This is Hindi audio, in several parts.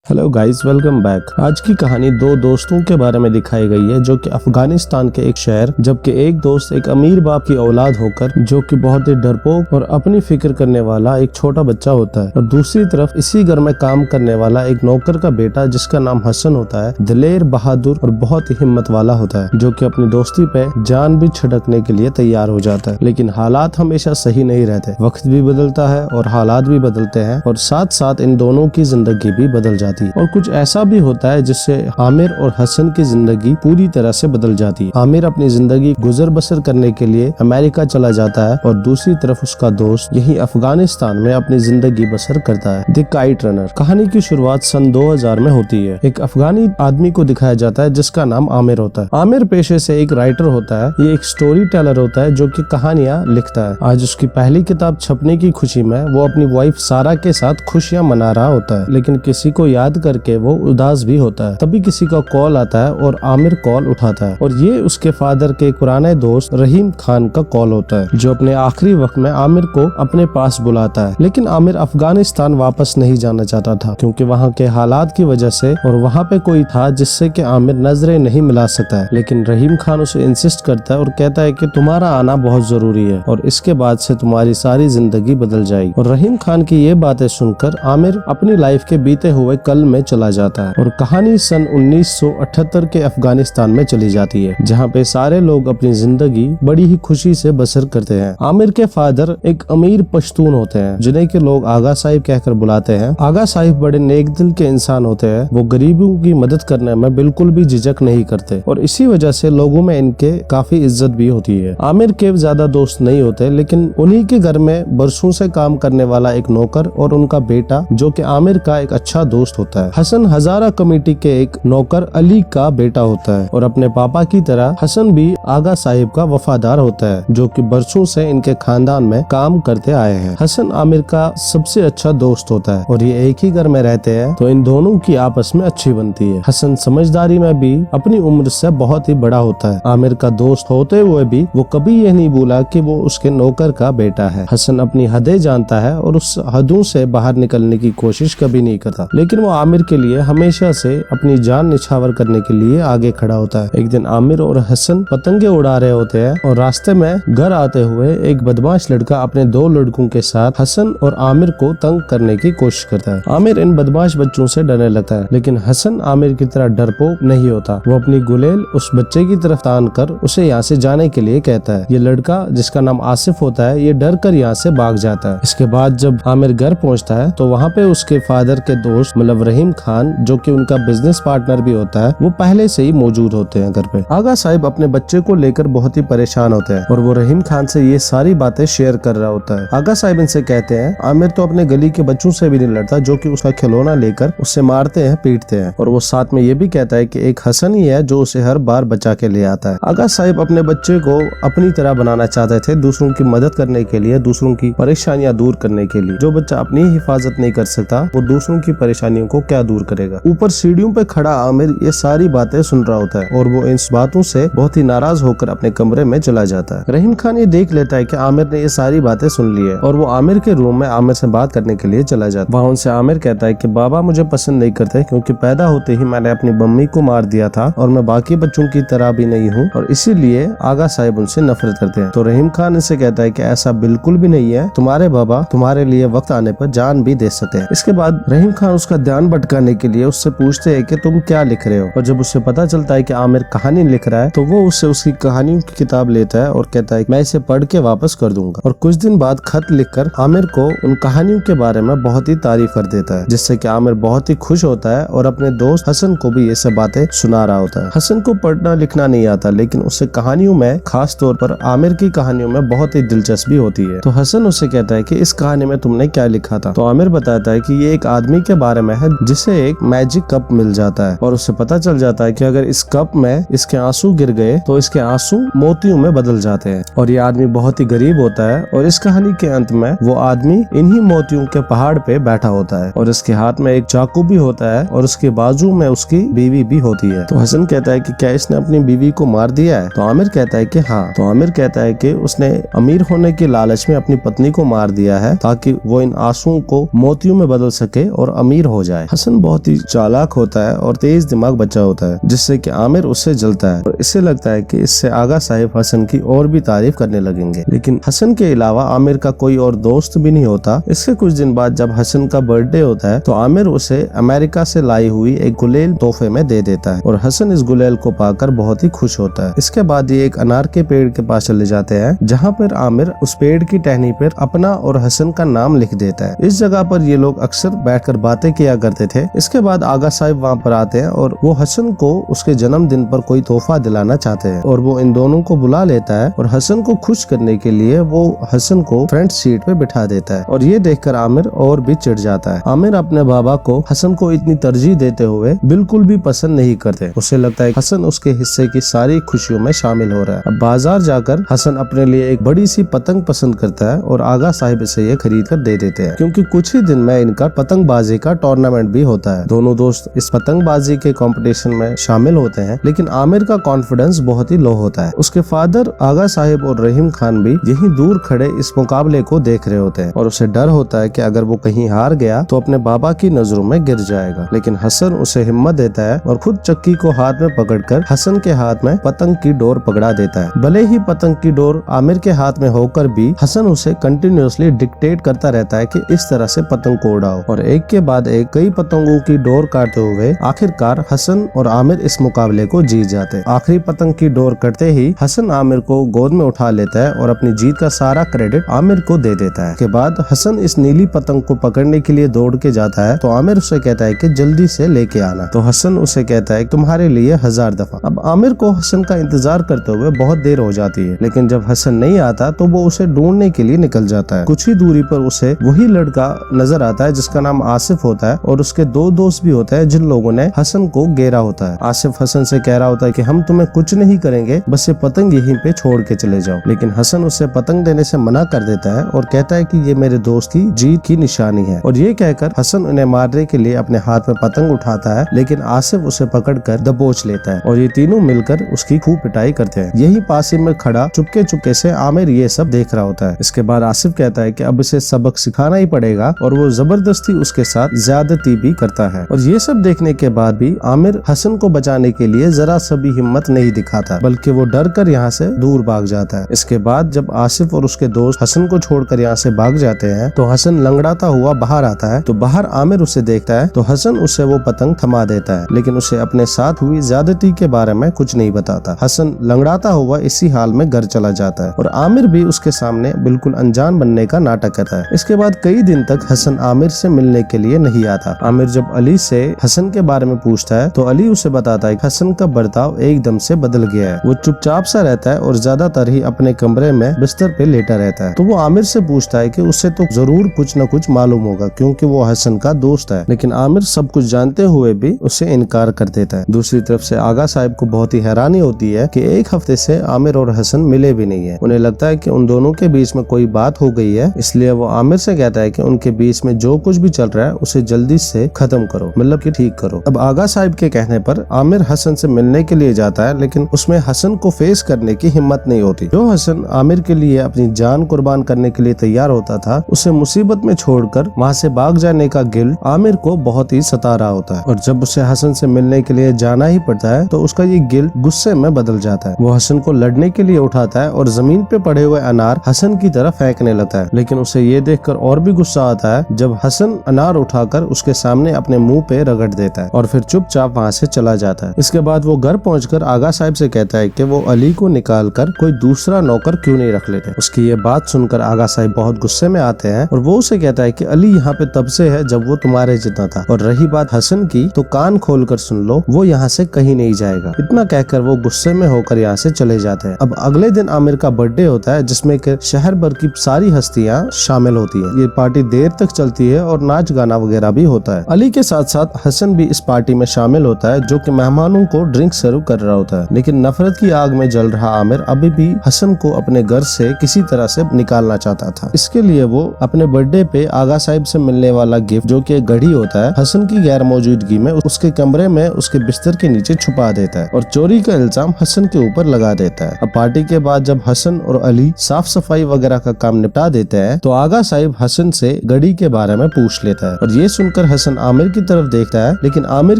Hello guys, welcome back. आज की कहानी दो दोस्तों के बारे में दिखाई गई है जो कि अफगानिस्तान के एक शहर, जबकि एक दोस्त एक अमीर बाप की औलाद होकर जो कि बहुत ही डरपोक और अपनी फिक्र करने वाला एक छोटा बच्चा होता है, और दूसरी तरफ इसी घर में काम करने वाला एक नौकर का बेटा जिसका नाम हसन होता है, दिलेर, बहादुर और बहुत ही हिम्मत वाला होता है, जो कि अपनी दोस्ती पे जान भी छिड़कने के लिए तैयार हो जाता है। लेकिन हालात हमेशा सही नहीं रहते, वक्त भी बदलता है और हालात भी बदलते हैं, और साथ साथ इन दोनों की जिंदगी भी बदल जाती है। और कुछ ऐसा भी होता है जिससे आमिर और हसन की जिंदगी पूरी तरह से बदल जाती है। आमिर अपनी जिंदगी गुजर बसर करने के लिए अमेरिका चला जाता है, और दूसरी तरफ उसका दोस्त यही अफगानिस्तान में अपनी जिंदगी बसर करता है। द काइट रनर कहानी की शुरुआत सन 2000 में होती है। एक अफगानी आदमी को दिखाया जाता है जिसका नाम आमिर होता है। आमिर पेशे से एक राइटर होता है, ये एक स्टोरी टेलर होता है जो कि कहानियां लिखता है। आज उसकी पहली किताब छपने की खुशी में वो अपनी वाइफ सारा के साथ खुशियां मना रहा होता है, लेकिन किसी को याद करके वो उदास भी होता है। तभी किसी का कॉल आता है और आमिर कॉल उठाता है, और ये उसके फादर के पुराने दोस्त रहीम खान का कॉल होता है, जो अपने आखिरी वक्त में आमिर को अपने पास बुलाता है। लेकिन आमिर अफगानिस्तान वापस नहीं जाना चाहता था, क्योंकि वहाँ के हालात की वजह से, और वहाँ पे कोई था जिससे कि आमिर नजरें नहीं मिला सकता है। लेकिन रहीम खान उसे इंसिस्ट करता है और कहता है कि तुम्हारा आना बहुत जरूरी है, और इसके बाद से तुम्हारी सारी जिंदगी बदल जाएगी। और रहीम खान की ये बातें सुनकर आमिर अपनी लाइफ के बीते हुए कल में चला जाता है, और कहानी सन 1978 के अफगानिस्तान में चली जाती है, जहाँ पे सारे लोग अपनी जिंदगी बड़ी ही खुशी से बसर करते हैं। आमिर के फादर एक अमीर पश्तून होते हैं, जिन्हें के लोग आगा साहिब कहकर बुलाते हैं। आगा साहिब बड़े नेक दिल के इंसान होते हैं। वो गरीबों की मदद करने में बिल्कुल भी झिझक नहीं करते, और इसी वजह से लोगों में इनके काफी इज्जत भी होती है। आमिर के ज्यादा दोस्त नहीं होते, लेकिन उन्हीं के घर में बरसों से काम करने वाला एक नौकर और उनका बेटा जो कि आमिर का एक अच्छा दोस्त होता है। हसन हजारा कमेटी के एक नौकर अली का बेटा होता है, और अपने पापा की तरह हसन भी आगा साहिब का वफादार होता है, जो कि बरसों से इनके खानदान में काम करते आए हैं। हसन आमिर का सबसे अच्छा दोस्त होता है, और ये एक ही घर में रहते हैं, तो इन दोनों की आपस में अच्छी बनती है। हसन समझदारी में भी अपनी उम्र से बहुत ही बड़ा होता है। आमिर का दोस्त होते हुए भी वो कभी ये नहीं भूला कि वो उसके नौकर का बेटा है। हसन अपनी हदें जानता है और उस हदों से बाहर निकलने की कोशिश कभी नहीं करता, लेकिन वो आमिर के लिए हमेशा से अपनी जान निछावर करने के लिए आगे खड़ा होता है। एक दिन आमिर और हसन पतंगे उड़ा रहे होते हैं, और रास्ते में घर आते हुए एक बदमाश लड़का अपने दो लड़कों के साथ हसन और आमिर को तंग करने की कोशिश करता है। आमिर इन बदमाश बच्चों से डरने लगता है, लेकिन हसन आमिर की तरह डरपोक नहीं होता। वो अपनी गुलेल उस बच्चे की तरफ तान कर उसे यहाँ से जाने के लिए कहता है। ये लड़का, जिसका नाम आसिफ होता है, ये डर कर यहाँ से भाग जाता है। इसके बाद जब आमिर घर पहुँचता है तो वहाँ पे उसके फादर के दोस्त मतलब रहीम खान, जो कि उनका बिजनेस पार्टनर भी होता है, वो पहले से ही मौजूद होते हैं घर पे। आगा साहिब अपने बच्चे को लेकर बहुत ही परेशान होते हैं, और वो रहीम खान से ये सारी बातें शेयर कर रहा होता है। आगा साहिब इनसे कहते हैं, आमिर तो अपने गली के बच्चों से भी नहीं लड़ता, जो कि उसका खिलौना लेकर उससे मारते हैं, पीटते हैं, और वो साथ में ये भी कहता है कि एक हसन ही है जो उसे हर बार बचा के ले आता है। आगा साहिब अपने बच्चे को अपनी तरह बनाना चाहते थे, दूसरों की मदद करने के लिए, दूसरों की परेशानियां दूर करने के लिए। जो बच्चा अपनी हिफाजत नहीं कर सकता, वो दूसरों की परेशानियों को क्या दूर करेगा। ऊपर सीढ़ियों पे खड़ा आमिर ये सारी बातें सुन रहा होता है, और वो इन बातों से बहुत ही नाराज होकर अपने कमरे में चला जाता है। रहीम खान ये देख लेता है कि आमिर ने ये सारी बातें सुन ली है, और वो आमिर के रूम में आमिर से बात करने के लिए चला जाता है। वहाँ उनसे आमिर कहता है कि बाबा मुझे पसंद नहीं करते, क्योंकि पैदा होते ही मैंने अपनी मम्मी को मार दिया था, और मैं बाकी बच्चों की तरह भी नहीं हूँ, और इसीलिए आगा साहिब उनसे नफरत करते हैं। तो रहीम खान इनसे कहता है कि ऐसा बिल्कुल भी नहीं है, तुम्हारे बाबा तुम्हारे लिए वक्त आने पर जान भी दे सकते हैं। इसके बाद रहीम खान उसका ध्यान भटकाने के लिए उससे पूछते हैं कि तुम क्या लिख रहे हो, और जब उसे पता चलता है कि आमिर कहानी लिख रहा है, तो वो उससे उसकी कहानियों की किताब लेता है और कहता है मैं इसे पढ़ के वापस कर दूंगा। और कुछ दिन बाद खत लिखकर आमिर को उन कहानियों के बारे में बहुत ही तारीफ कर देता है, जिससे कि आमिर बहुत ही खुश होता है, और अपने दोस्त हसन को भी ये सब बातें सुना रहा होता है। हसन को पढ़ना लिखना नहीं आता, लेकिन उसे कहानियों में, खास तौर पर आमिर की कहानियों में बहुत ही दिलचस्पी होती है। तो हसन उससे कहता है कि इस कहानी में तुमने क्या लिखा था। तो आमिर बताता है कि ये एक आदमी के बारे में है जिसे एक मैजिक कप मिल जाता है, और उसे पता चल जाता है कि अगर इस कप में इसके आंसू गिर गए तो इसके आंसू मोतियों में बदल जाते हैं। और ये आदमी बहुत ही गरीब होता है, और इस कहानी के अंत में वो आदमी इन्हीं मोतियों के पहाड़ पे बैठा होता है, और इसके हाथ में एक चाकू भी होता है, और उसके बाजू में उसकी बीवी भी होती है। तो हसन कहता है कि क्या इसने अपनी बीवी को मार दिया है। तो आमिर कहता है कि हाँ। तो आमिर कहता है कि उसने अमीर होने के लालच में अपनी पत्नी को मार दिया है, ताकि वो इन आंसुओं को मोतियों में बदल सके और अमीर हो जाए। जाए। हसन बहुत ही चालाक होता है और तेज दिमाग बच्चा होता है, जिससे कि आमिर उससे जलता है और इससे लगता है कि इससे आगा साहिब हसन की और भी तारीफ करने लगेंगे। लेकिन हसन के अलावा आमिर का कोई और दोस्त भी नहीं होता। इसके कुछ दिन बाद जब हसन का बर्थडे होता है तो आमिर उसे अमेरिका से लाई हुई एक गुलेल तोहफे में दे देता है और हसन इस गुलेल को पाकर बहुत ही खुश होता है। इसके बाद ये एक अनार के पेड़ के पास चले जाते हैं, जहाँ पर आमिर उस पेड़ की टहनी पर अपना और हसन का नाम लिख देता है। इस जगह पर ये लोग अक्सर बैठकर बातें किया करते थे। इसके बाद आगा साहिब वहाँ पर आते हैं और वो हसन को उसके जन्मदिन पर कोई तोहफा दिलाना चाहते हैं और वो इन दोनों को बुला लेता है और हसन को खुश करने के लिए वो हसन को फ्रंट सीट पे बिठा देता है और ये देखकर आमिर और भी चिढ़ जाता है। आमिर अपने बाबा को हसन को इतनी तरजीह देते हुए बिल्कुल भी पसंद नहीं करते। उसे लगता है हसन उसके हिस्से की सारी खुशियों में शामिल हो रहा है। अब बाजार जाकर हसन अपने लिए एक बड़ी सी पतंग पसंद करता है और आगा साहिब इसे ये खरीद कर दे देते हैं, क्योंकि कुछ ही दिन में इनका पतंगबाजी का टूर्नामेंट भी होता है। दोनों दोस्त इस पतंगबाजी के कंपटीशन में शामिल होते हैं, लेकिन आमिर का कॉन्फिडेंस बहुत ही लो होता है। उसके फादर आगा साहिब और रहीम खान भी यहीं दूर खड़े इस मुकाबले को देख रहे होते हैं और उसे डर होता है कि अगर वो कहीं हार गया तो अपने बाबा की नजरों में गिर जाएगा। लेकिन हसन उसे हिम्मत देता है और खुद चक्की को हाथ में पकड़कर हसन के हाथ में पतंग की डोर पकड़ा देता है। भले ही पतंग की डोर आमिर के हाथ में होकर भी हसन उसे कंटिन्यूअसली डिक्टेट करता रहता है कि इस तरह से पतंग को उड़ाओ और एक के बाद एक कई पतंगों की डोर काटते हुए आखिरकार हसन और आमिर इस मुकाबले को जीत जाते हैं। आखिरी पतंग की डोर कटते ही हसन आमिर को गोद में उठा लेता है और अपनी जीत का सारा क्रेडिट आमिर को दे देता है। के बाद हसन इस नीली पतंग को पकड़ने के लिए दौड़ के जाता है तो आमिर उसे कहता है कि जल्दी से लेके आना। तो हसन उसे कहता है तुम्हारे लिए 1000 दफा। अब आमिर को हसन का इंतजार करते हुए बहुत देर हो जाती है, लेकिन जब हसन नहीं आता तो वो उसे ढूंढने के लिए निकल जाता है। कुछ ही दूरी पर उसे वही लड़का नजर आता है जिसका नाम आसिफ होता है और उसके 2 दोस्त भी होते हैं जिन लोगों ने हसन को घेरा होता है। आसिफ हसन से कह रहा होता है कि हम तुम्हें कुछ नहीं करेंगे, बस ये पतंग यहीं पे छोड़ के चले जाओ। लेकिन हसन उसे पतंग देने से मना कर देता है और कहता है कि ये मेरे दोस्त की जीत की निशानी है और ये कहकर हसन उन्हें मारने के लिए अपने हाथ में पतंग उठाता है, लेकिन आसिफ उसे पकड़कर दबोच लेता है और ये तीनों मिलकर उसकी खूब पिटाई करते हैं। यही पास में खड़ा चुपके चुपके से आमिर ये सब देख रहा होता है। इसके बाद आसिफ कहता है कि अब इसे सबक सिखाना ही पड़ेगा और वो जबरदस्ती उसके साथ ज्यादती भी करता है। और ये सब देखने के बाद भी आमिर हसन को बचाने के लिए जरा सा भी हिम्मत नहीं दिखाता, बल्कि वो डर कर यहाँ से दूर भाग जाता है। इसके बाद जब आसिफ और उसके दोस्त हसन को छोड़कर यहाँ से भाग जाते हैं तो हसन लंगड़ाता हुआ बाहर आता है। तो बाहर आमिर उसे देखता है तो हसन उसे वो पतंग थमा देता है, लेकिन उसे अपने साथ हुई ज्यादती के बारे में कुछ नहीं बताता। हसन लंगड़ाता हुआ इसी हाल में घर चला जाता है और आमिर भी उसके सामने बिल्कुल अनजान बनने का नाटक करता है। इसके बाद कई दिन तक हसन आमिर से मिलने के लिए नहीं आता। आमिर जब अली से हसन के बारे में पूछता है तो अली उसे बताता है कि हसन का बर्ताव एकदम से बदल गया है। वो चुपचाप सा रहता है और ज्यादातर ही अपने कमरे में बिस्तर पे लेटा रहता है। तो वो आमिर से पूछता है कि उसे तो जरूर कुछ न कुछ मालूम होगा क्योंकि वो हसन का दोस्त है, लेकिन आमिर सब कुछ जानते हुए भी उसे इनकार कर देता है। दूसरी तरफ से आगा साहिब को बहुत ही हैरानी होती है कि एक हफ्ते से आमिर और हसन मिले भी नहीं है। उन्हें लगता है कि उन दोनों के बीच में कोई बात हो गई है, इसलिए वो आमिर से कहता है कि उनके बीच में जो कुछ भी चल रहा है उसे जल्दी से खत्म करो, मतलब कि ठीक करो। अब आगा साहिब के कहने पर आमिर हसन से मिलने के लिए जाता है, लेकिन उसमें हसन को फेस करने की हिम्मत नहीं होती। जो हसन आमिर के लिए अपनी जान कुर्बान करने के लिए तैयार होता था, उसे मुसीबत में छोड़कर वहाँ से भाग जाने का गिल्ट आमिर को बहुत ही सता रहा होता है और जब उसे हसन से मिलने के लिए जाना ही पड़ता है तो उसका ये गिल्ट गुस्से में बदल जाता है। वो हसन को लड़ने के लिए उठाता है और जमीन पे पड़े हुए अनार हसन की तरफ फेंकने लगता है, लेकिन उसे ये देखकर और भी गुस्सा आता है जब हसन अनार उठाकर उसके सामने अपने मुंह पे रगड़ देता है और फिर चुपचाप वहाँ से चला जाता है। इसके बाद वो घर पहुंचकर आगा साहिब से कहता है कि वो अली को निकालकर कोई दूसरा नौकर क्यों नहीं रख लेते। उसकी ये बात सुनकर आगा साहिब बहुत गुस्से में आते हैं और वो उसे कहता है कि अली यहाँ पे तब से है जब वो तुम्हारे जितना था, और रही बात हसन की तो कान खोल कर सुन लो, वो यहाँ से कहीं नहीं जाएगा। इतना कहकर वो गुस्से में होकर यहाँ से चले जाते हैं। अब अगले दिन आमिर का बर्थडे होता है जिसमें कि शहर भर की सारी हस्तियाँ शामिल होती है। ये पार्टी देर तक चलती है और नाच गाना वगैरह भी होता है। अली के साथ साथ हसन भी इस पार्टी में शामिल होता है जो कि मेहमानों को ड्रिंक सर्व कर रहा होता है, लेकिन नफरत की आग में जल रहा आमिर अभी भी हसन को अपने घर से किसी तरह से निकालना चाहता था। इसके लिए वो अपने बर्थडे पे आगा साहिब से मिलने वाला गिफ्ट जो कि एक घड़ी होता है हसन की गैर मौजूदगी में उसके कमरे में उसके बिस्तर के नीचे छुपा देता है और चोरी का इल्जाम हसन के ऊपर लगा देता है। अब पार्टी के बाद जब हसन और अली साफ सफाई वगैरह का काम निपटा देते हैं तो आगा साहिब हसन से घड़ी के बारे में पूछ लेता है और ये सुनकर सुनकर हसन आमिर की तरफ देखता है, लेकिन आमिर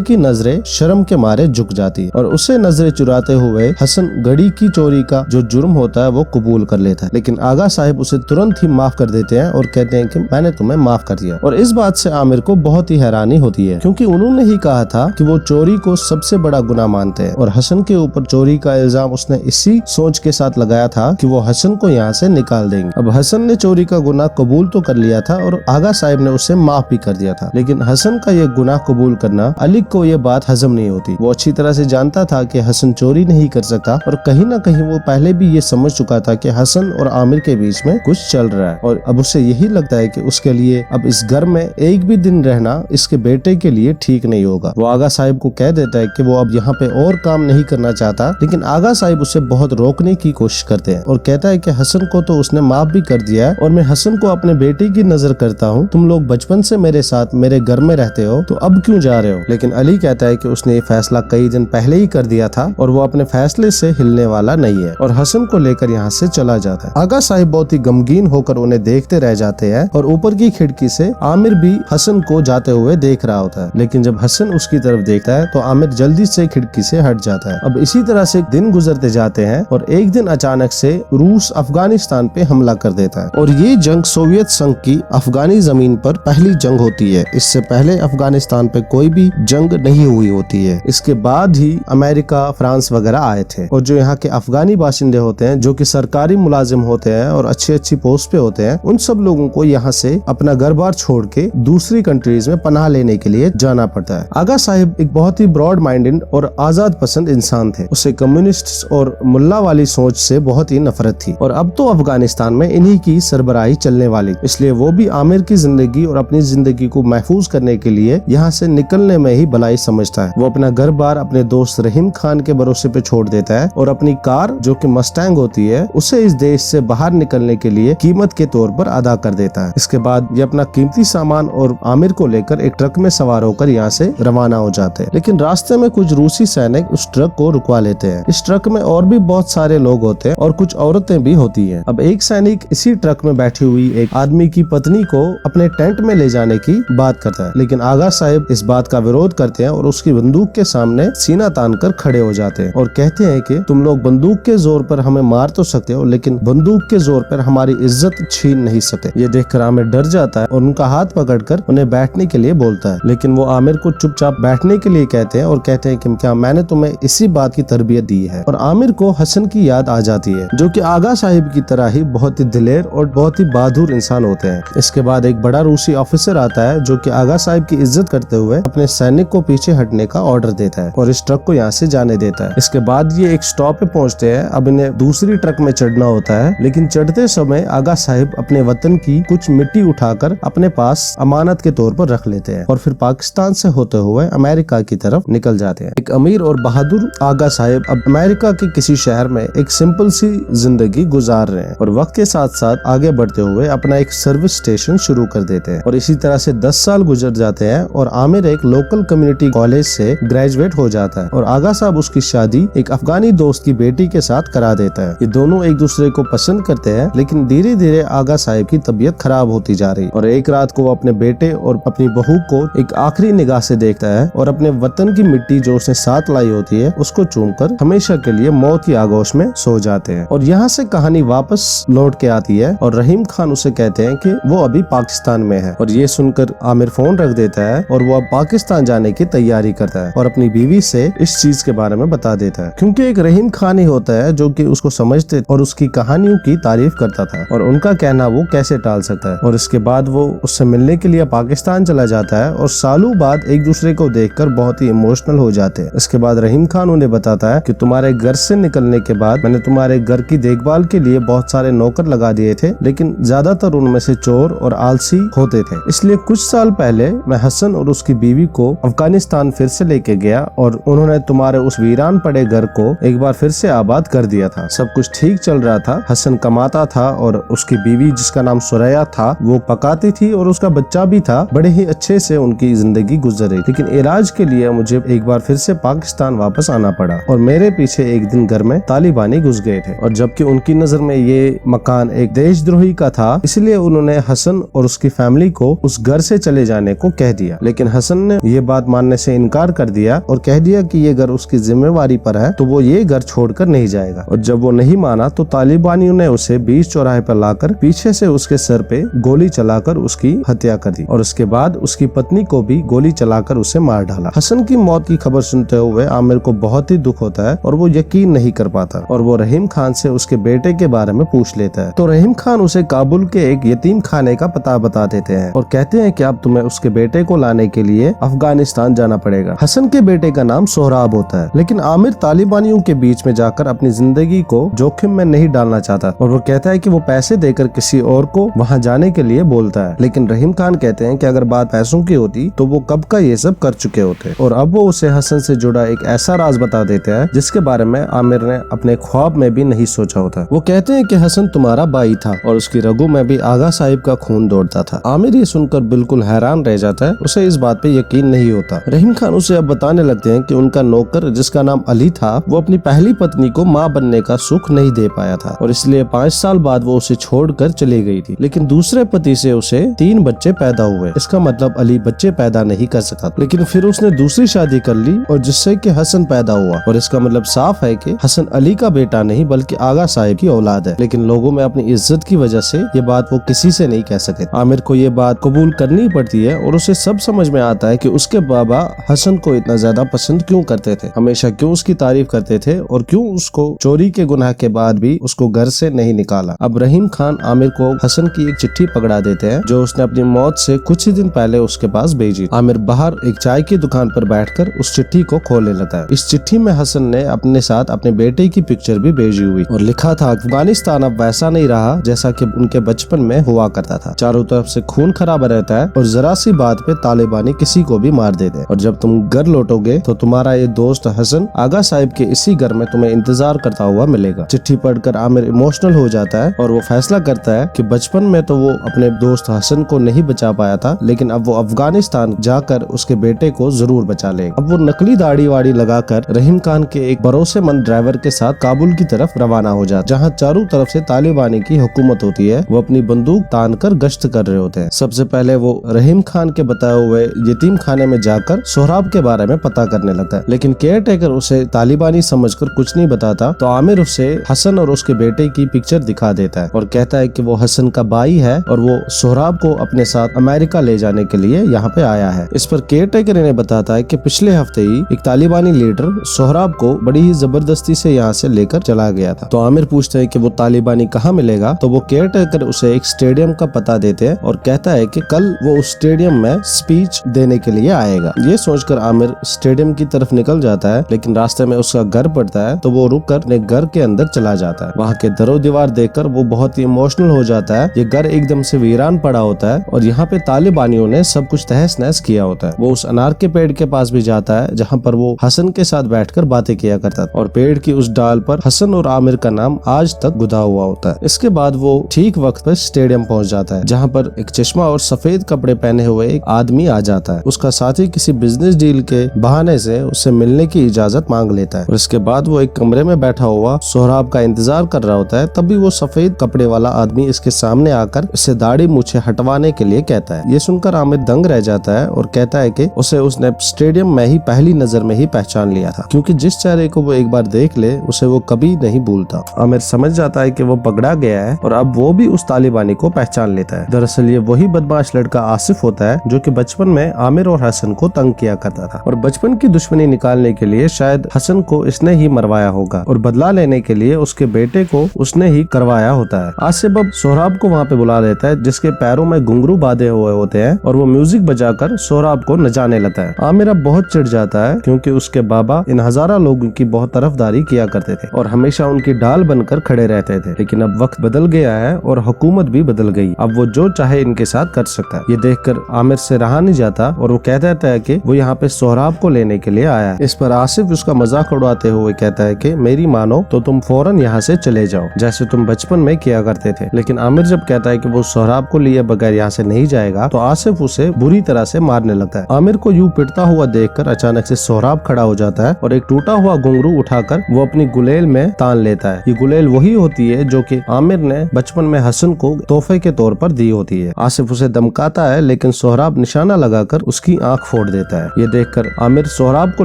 की नजरें शर्म के मारे झुक जाती है और उससे नजरें चुराते हुए हसन घड़ी की चोरी का जो जुर्म होता है वो कबूल कर लेता है। लेकिन आगा साहिब उसे तुरंत ही माफ कर देते हैं और कहते हैं कि मैंने तुम्हें माफ कर दिया। और इस बात से आमिर को बहुत ही हैरानी होती है, क्योंकि उन्होंने ही कहा था कि वो चोरी को सबसे बड़ा गुनाह मानते हैं और हसन के ऊपर चोरी का इल्जाम उसने इसी सोच के साथ लगाया था कि वो हसन को यहाँ से निकाल देंगे। अब हसन ने चोरी का गुनाह कबूल तो कर लिया था और आगा साहिब ने उसे माफ भी कर दिया था, लेकिन हसन का ये गुनाह कबूल करना अली को ये बात हजम नहीं होती। वो अच्छी तरह से जानता था कि हसन चोरी नहीं कर सकता और कहीं ना कहीं वो पहले भी ये समझ चुका था कि हसन और आमिर के बीच में कुछ चल रहा है और अब उसे यही लगता है कि उसके लिए अब इस घर में एक भी दिन रहना इसके बेटे के लिए ठीक नहीं होगा। वो आगा साहिब को कह देता है कि वो अब यहाँ पे और काम नहीं करना चाहता, लेकिन आगा साहिब उसे बहुत रोकने की कोशिश करते हैं और कहता है कि हसन को तो उसने माफ भी कर दिया है और मैं हसन को अपने बेटे की नजर करता हूँ। तुम लोग बचपन से मेरे साथ मेरे घर में रहते हो तो अब क्यों जा रहे हो? लेकिन अली कहता है कि उसने ये फैसला कई दिन पहले ही कर दिया था और वो अपने फैसले से हिलने वाला नहीं है और हसन को लेकर यहाँ से चला जाता है। आगा साहिब बहुत ही गमगीन होकर उन्हें देखते रह जाते हैं और ऊपर की खिड़की से आमिर भी हसन को जाते हुए देख रहा होता है, लेकिन जब हसन उसकी तरफ देखता है तो आमिर जल्दी से खिड़की से हट जाता है। अब इसी तरह से दिन गुजरते जाते हैं और एक दिन अचानक से रूस अफगानिस्तान पे हमला कर देता है और ये जंग सोवियत संघ की अफगानी जमीन पर पहली जंग होती है। इससे पहले अफगानिस्तान पे कोई भी जंग नहीं हुई होती है। इसके बाद ही अमेरिका, फ्रांस वगैरह आए थे और जो यहाँ के अफगानी बाशिंदे होते हैं जो कि सरकारी मुलाजिम होते हैं और अच्छी पोस्ट पे होते हैं, उन सब लोगों को यहाँ से अपना घर बार छोड़ के दूसरी कंट्रीज में पनाह लेने के लिए जाना पड़ता है। आगा साहिब एक बहुत ही ब्रॉड माइंडेड और आजाद पसंद इंसान थे। उसे कम्युनिस्ट और मुल्ला वाली सोच से बहुत ही नफरत थी और अब तो अफगानिस्तान में इन्हीं की सरबराही चलने वाली, इसलिए वो भी आमिर की जिंदगी और अपनी जिंदगी को महफूज करने के लिए यहाँ से निकलने में ही भलाई समझता है। वो अपना घर बार अपने दोस्त रहीम खान के भरोसे पे छोड़ देता है और अपनी कार जो कि मस्टैंग होती है उसे इस देश से बाहर निकलने के लिए कीमत के तौर पर अदा कर देता है। इसके बाद ये अपना कीमती सामान और आमिर को लेकर एक ट्रक में सवार होकर यहाँ से रवाना हो जाते हैं, लेकिन रास्ते में कुछ रूसी सैनिक उस ट्रक को रुकवा लेते हैं। इस ट्रक में और भी बहुत सारे लोग होते हैं और कुछ औरतें भी होती हैं। अब एक सैनिक इसी ट्रक में बैठी हुई एक आदमी की पत्नी को अपने टेंट में ले जाने की बात करता है, लेकिन आगा साहिब इस बात का विरोध करते हैं और उसकी बंदूक के सामने सीना तान कर खड़े हो जाते हैं और कहते हैं कि तुम लोग बंदूक के जोर पर हमें मार तो सकते हो, लेकिन बंदूक के जोर पर हमारी इज्जत छीन नहीं सकते। ये देखकर आमिर डर जाता है और उनका हाथ पकड़कर उन्हें बैठने के लिए बोलता है, लेकिन वो आमिर को चुपचाप बैठने के लिए कहते हैं और कहते हैं कि क्या मैंने तुम्हें इसी बात की तरबियत दी है। और आमिर को हसन की याद आ जाती है जो कि आगा साहिब की तरह ही बहुत ही दिलेर और बहुत ही बहादुर इंसान होते हैं। इसके बाद एक बड़ा रूसी ऑफिसर आता है जो कि आगा साहिब की इज्जत करते हुए अपने सैनिक को पीछे हटने का ऑर्डर देता है और इस ट्रक को यहाँ से जाने देता है। इसके बाद ये एक स्टॉप पे पहुँचते हैं। अब इन्हें दूसरी ट्रक में चढ़ना होता है, लेकिन चढ़ते समय आगा साहिब अपने वतन की कुछ मिट्टी उठाकर अपने पास अमानत के तौर पर रख लेते हैं और फिर पाकिस्तान से होते हुए अमेरिका की तरफ निकल जाते हैं। एक अमीर और बहादुर आगा साहिब अब अमेरिका के किसी शहर में एक सिंपल सी जिंदगी गुजार रहे हैं और वक्त के साथ साथ आगे बढ़ते हुए अपना एक सर्विस स्टेशन शुरू कर देते हैं और इसी तरह से 10 साल गुजर जाते हैं और आमिर एक लोकल कम्युनिटी कॉलेज से ग्रेजुएट हो जाता है और आगा साहब उसकी शादी एक अफगानी दोस्त की बेटी के साथ करा देता है। ये दोनों एक दूसरे को पसंद करते हैं, लेकिन धीरे धीरे आगा साहिब की तबीयत खराब होती जा रही और एक रात को वो अपने बेटे और अपनी बहू को एक आखिरी निगाह से देखता है और अपने वतन की मिट्टी जो उसने साथ लाई होती है उसको चूमकर हमेशा के लिए मौत की आगोश में सो जाते हैं। और यहाँ से कहानी वापस लौट के आती है और रहीम खान उसे कहते हैं कि वो अभी पाकिस्तान में है और ये सुनकर आमिर फोन रख देता है और वो अब पाकिस्तान जाने की तैयारी करता है और अपनी बीवी से इस चीज के बारे में बता देता है, क्योंकि एक रहीम खान ही होता है जो कि उसको समझते और उसकी कहानियों की तारीफ करता था और उनका कहना वो कैसे टाल सकता है। और इसके बाद वो उससे मिलने के लिए पाकिस्तान चला जाता है और सालों बाद एक दूसरे को देखकर बहुत ही इमोशनल हो जाते हैं। इसके बाद रहीम खान उन्हें बताता है कि तुम्हारे घर से निकलने के बाद मैंने तुम्हारे घर की देखभाल के लिए बहुत सारे नौकर लगा दिए थे, लेकिन ज्यादातर उनमें से चोर और आलसी होते थे, इसलिए कुछ साल पहले मैं हसन और उसकी बीवी को अफगानिस्तान फिर से लेके गया और उन्होंने तुम्हारे उस वीरान पड़े घर को एक बार फिर से आबाद कर दिया था। सब कुछ ठीक चल रहा था, हसन कमाता था और उसकी बीवी जिसका नाम सुरैया था वो पकाती थी और उसका बच्चा भी था। बड़े ही अच्छे से उनकी जिंदगी गुजर रही, लेकिन इलाज के लिए मुझे एक बार फिर से पाकिस्तान वापस आना पड़ा और मेरे पीछे एक दिन घर में तालिबानी घुस गए थे और जबकि उनकी नजर में ये मकान एक देशद्रोही का था, इसलिए उन्होंने हसन और उसकी फैमिली को उस घर से चले जाने को कह दिया, लेकिन हसन ने ये बात मानने से इनकार कर दिया और कह दिया कि ये घर उसकी जिम्मेवारी पर है, तो वो ये घर छोड़कर नहीं जाएगा। और जब वो नहीं माना तो तालिबानियों ने उसे बीच चौराहे पर लाकर पीछे से उसके सर पे गोली चलाकर उसकी हत्या कर दी और उसके बाद उसकी पत्नी को भी गोली चलाकर उसे मार डाला। हसन की मौत की खबर सुनते हुए आमिर को बहुत ही दुख होता है और वो यकीन नहीं कर पाता और वो रहीम खान से उसके बेटे के बारे में पूछ लेता है। तो रहीम खान उसे काबुल के एक यतीम खाने का पता बता देते हैं और कहते हैं कि अब तुम्हें उसके बेटे को लाने के लिए अफगानिस्तान जाना पड़ेगा। हसन के बेटे का नाम सोहराब होता है, लेकिन आमिर तालिबानियों के बीच में जाकर अपनी जिंदगी को जोखिम में नहीं डालना चाहता और वो कहता है कि वो पैसे देकर किसी और को वहाँ जाने के लिए बोलता है। लेकिन रहीम खान कहते हैं कि अगर बात पैसों की होती तो वो कब का ये सब कर चुके होते और अब वो उसे हसन से जुड़ा एक ऐसा राज बता देते हैं जिसके बारे में आमिर ने अपने ख्वाब में भी नहीं सोचा होता। वो कहते हैं कि हसन तुम्हारा भाई था और उसकी रगों में भी आगा साहिब का खून दौड़ता था। आमिर ये सुनकर बिल्कुल हैरान रह जाता है, उसे इस बात पे यकीन नहीं होता। रहीम खान उसे अब बताने लगते हैं कि उनका नौकर जिसका नाम अली था वो अपनी पहली पत्नी को माँ बनने का सुख नहीं दे पाया था और इसलिए 5 साल बाद वो उसे छोड़कर चली गई थी, लेकिन दूसरे पति से उसे 3 बच्चे पैदा हुए। इसका मतलब अली बच्चे पैदा नहीं कर सका, लेकिन फिर उसने दूसरी शादी कर ली और जिससे कि हसन पैदा हुआ और इसका मतलब साफ है कि हसन अली का बेटा नहीं बल्कि आगा साहिब की औलाद है। लेकिन लोगों में अपनी इज्जत की वजह से ये बात वो किसी से नहीं कह सके। आमिर को ये बात कबूल करनी पड़ती है और उसे सब समझ में आता है कि उसके बाबा हसन को इतना ज्यादा पसंद क्यों करते थे, हमेशा क्यों उसकी तारीफ करते थे और क्यों उसको चोरी के गुनाह के बाद भी उसको घर से नहीं निकाला। अब रहीम खान आमिर को हसन की एक चिट्ठी पकड़ा देते हैं जो उसने अपनी मौत से कुछ ही दिन पहले उसके पास भेजी। आमिर बाहर एक चाय की दुकान पर बैठकर उस चिट्ठी को खोलने लगता है। इस चिट्ठी में हसन ने अपने साथ अपने बेटे की पिक्चर भी भेजी हुई और लिखा था अफगानिस्तान अब वैसा नहीं रहा जैसा कि उनके बचपन में हुआ करता था। चारों तरफ से खून खराबा रहता है और जरा सी बात पे तालिबानी किसी को भी मार देते हैं और जब तुम घर लौटोगे तो तुम्हारा ये दोस्त हसन आगा साहिब के इसी घर में तुम्हें इंतजार करता हुआ मिलेगा। चिट्ठी पढ़कर आमिर इमोशनल हो जाता है और वो फैसला करता है कि बचपन में तो वो अपने दोस्त हसन को नहीं बचा पाया था, लेकिन अब वो अफगानिस्तान जाकर उसके बेटे को जरूर बचा लेगा। अब वो नकली दाढ़ी वाड़ी लगाकर रहीम खान के एक भरोसेमंद ड्राइवर के साथ काबुल की तरफ रवाना हो जाता है, जहाँ चारों तरफ से तालिबानी की हुकूमत होती है। वो अपनी बंदूक तान कर गश्त कर रहे होते हैं। सबसे पहले वो रहीम खान के बताए हुए यतीम खाने में जाकर सोहराब के बारे में पता करने लगता है, लेकिन केयर टेकर उसे तालिबानी समझकर कुछ नहीं बताता। तो आमिर उसे हसन और उसके बेटे की पिक्चर दिखा देता है और कहता है कि वो हसन का भाई है और वो सोहराब को अपने साथ अमेरिका ले जाने के लिए यहाँ पे आया है। इस पर केयर टेकर इन्हें बताता है कि पिछले हफ्ते ही एक तालिबानी लीडर सोहराब को बड़ी ही जबरदस्ती से यहाँ से लेकर चला गया था। तो आमिर पूछते है कि वो तालिबानी कहाँ मिलेगा, तो वो केयर टेकर उसे एक स्टेडियम का पता देते हैं और कहता है कि कल वो उस स्टेडियम में स्पीच देने के लिए आएगा। ये सोचकर आमिर स्टेडियम की तरफ निकल जाता है, लेकिन रास्ते में उसका घर पड़ता है तो वो रुककर अपने घर के अंदर चला जाता है। वहाँ के दरो दीवार देखकर वो बहुत ही इमोशनल हो जाता है। ये घर एकदम से वीरान पड़ा होता है और यहाँ पे तालिबानियों ने सब कुछ तहस नहस किया होता है। वो उस अनार के पेड़ के पास भी जाता है जहाँ पर वो हसन के साथ बैठकर बातें किया करता था और पेड़ की उस डाल पर हसन और आमिर का नाम आज तक गुदा हुआ होता है। इसके बाद वो ठीक वक्त पर स्टेडियम पहुँच जाता है जहाँ पर एक चश्मा और सफेद कपड़े पहने हुए एक आदमी आ जाता है। उसका साथी किसी बिजनेस डील के बहाने से उससे मिलने की इजाजत मांग लेता है और इसके बाद वो एक कमरे में बैठा हुआ सोहराब का इंतजार कर रहा होता है। तभी वो सफेद कपड़े वाला आदमी इसके सामने आकर इससे दाढ़ी मूछे हटवाने के लिए कहता है। ये सुनकर आमिर दंग रह जाता है और कहता है कि उसे उसने स्टेडियम में ही पहली नजर में ही पहचान लिया था, क्योंकि जिस चेहरे को वो एक बार देख ले उसे वो कभी नहीं भूलता। आमिर समझ जाता है कि वो पकड़ा गया है और अब वो भी उस तालिबानी को पहचान लेता है। दरअसल ये वही बदमाश लड़का आसिफ होता है जो कि बचपन में आमिर और हसन को तंग किया करता था और बचपन की दुश्मनी निकालने के लिए शायद हसन को इसने ही मरवाया होगा और बदला लेने के लिए उसके बेटे को उसने ही करवाया होता है। आसिफ अब सोहराब को वहाँ पे बुला लेता है जिसके पैरों में घुंघरू बांधे हुए होते हैं और वो म्यूजिक बजाकर सोहराब को नचाने लगता है। आमिर अब बहुत चिढ़ जाता है क्योंकि उसके बाबा इन हजारों लोगों की बहुत तरफदारी किया करते थे और हमेशा उनकी ढाल बनकर खड़े रहते थे, लेकिन अब वक्त बदल गया है और हुकूमत भी बदल गई। अब वो जो चाहे इनके साथ कर सकता है। ये देखकर आमिर से रहा नहीं जाता और वो कह देता है कि वो यहाँ पे सोहराब को लेने के लिए आया है। इस पर आसिफ उसका मजाक उड़ाते हुए कहता है कि मेरी मानो तो तुम फौरन यहाँ से चले जाओ जैसे तुम बचपन में किया करते थे। लेकिन आमिर जब कहता है कि वो सोहराब को लिए बगैर यहाँ से नहीं जाएगा तो आसिफ उसे बुरी तरह से मारने लगता है। आमिर को यूं पिटता हुआ देखकर अचानक से सोहराब खड़ा हो जाता है और एक टूटा हुआ घुंघरू उठाकर वो अपनी गुलेल में तान लेता है। ये गुलेल वही होती है जो कि आमिर ने बचपन में हसन को तोहफे के तौर पर दी होती है। आसिफ उसे धमकाता है लेकिन लेकिन सोहराब निशाना लगाकर उसकी आंख फोड़ देता है। ये देखकर आमिर सोहराब को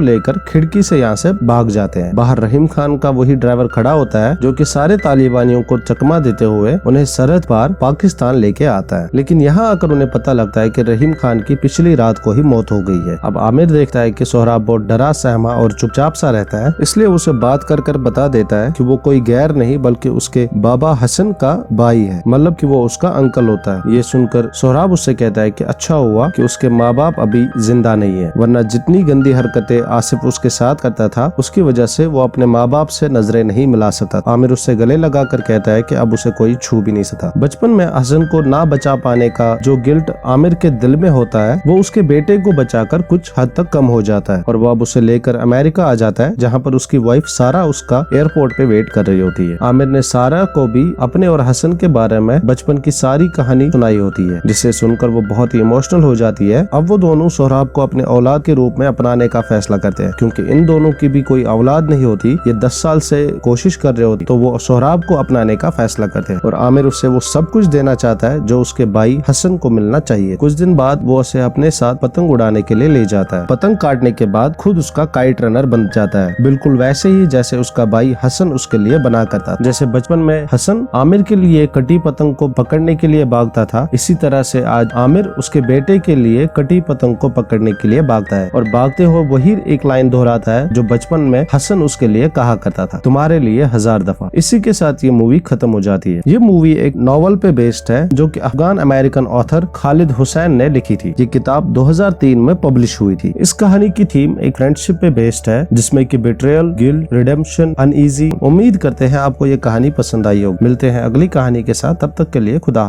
लेकर खिड़की से यहाँ से भाग जाते हैं। बाहर रहीम खान का वही ड्राइवर खड़ा होता है जो कि सारे तालिबानियों को चकमा देते हुए उन्हें सरहद पार पाकिस्तान लेके आता है। लेकिन यहाँ आकर उन्हें पता लगता है कि रहीम खान की पिछली रात को ही मौत हो गई है। अब आमिर देखता है कि सोहराब बहुत डरा सहमा और चुपचाप सा रहता है, इसलिए उसे बात कर कर बता देता है कि वो कोई गैर नहीं बल्कि उसके बाबा हसन का भाई है, मतलब कि वो उसका अंकल होता है। ये सुनकर सोहराब उससे कहता है कि अच्छा हुआ कि उसके माँ बाप अभी जिंदा नहीं है, वरना जितनी गंदी हरकतें आसिफ उसके साथ करता था उसकी वजह से वो अपने माँ बाप से नजरें नहीं मिला सकता। आमिर उससे गले लगा कर कहता है कि अब उसे कोई छू भी नहीं सकता। बचपन में हसन को ना बचा पाने का जो गिल्ट आमिर के दिल में होता है वो उसके बेटे को बचाकर कुछ हद तक कम हो जाता है और वो अब उसे लेकर अमेरिका आ जाता है, जहाँ पर उसकी वाइफ सारा उसका एयरपोर्ट पे वेट कर रही होती है। आमिर ने सारा को भी अपने और हसन के बारे में बचपन की सारी कहानी सुनाई होती है, जिसे सुनकर वो बहुत ही इमोशनल हो जाती है। अब वो दोनों सोहराब को अपने औलाद के रूप में अपनाने का फैसला करते हैं, क्योंकि इन दोनों की भी कोई औलाद नहीं होती। ये 10 साल से कोशिश कर रहे होती, तो वो सोहराब को अपनाने का फैसला करते हैं और आमिर उससे वो सब कुछ देना चाहता है जो उसके भाई हसन को मिलना चाहिए। कुछ दिन बाद वो उसे अपने साथ पतंग उड़ाने के लिए ले जाता है। पतंग काटने के बाद खुद उसका काइट रनर बन जाता है, बिल्कुल वैसे ही जैसे उसका भाई हसन उसके लिए बना करता था। जैसे बचपन में हसन आमिर के लिए कटी पतंग को पकड़ने के लिए भागता था, इसी तरह से आज आमिर उसके बेटे के लिए कटी पतंग को पकड़ने के लिए भागता है और भागते हुए वही एक लाइन दोहराता है जो बचपन में हसन उसके लिए कहा करता था, तुम्हारे लिए 1000 दफा। इसी के साथ ये मूवी खत्म हो जाती है। ये मूवी एक नॉवल पे बेस्ड है जो कि अफगान अमेरिकन ऑथर खालिद हुसैन ने लिखी थी। ये किताब 2003 में पब्लिश हुई थी। इस कहानी की थीम एक फ्रेंडशिप पे बेस्ड है, जिसमें कि बिट्रेयल, गिल्ट, रिडेम्पशन, अनईजी। उम्मीद करते हैं आपको ये कहानी पसंद आई होगी। मिलते हैं अगली कहानी के साथ, तब तक के लिए खुदा।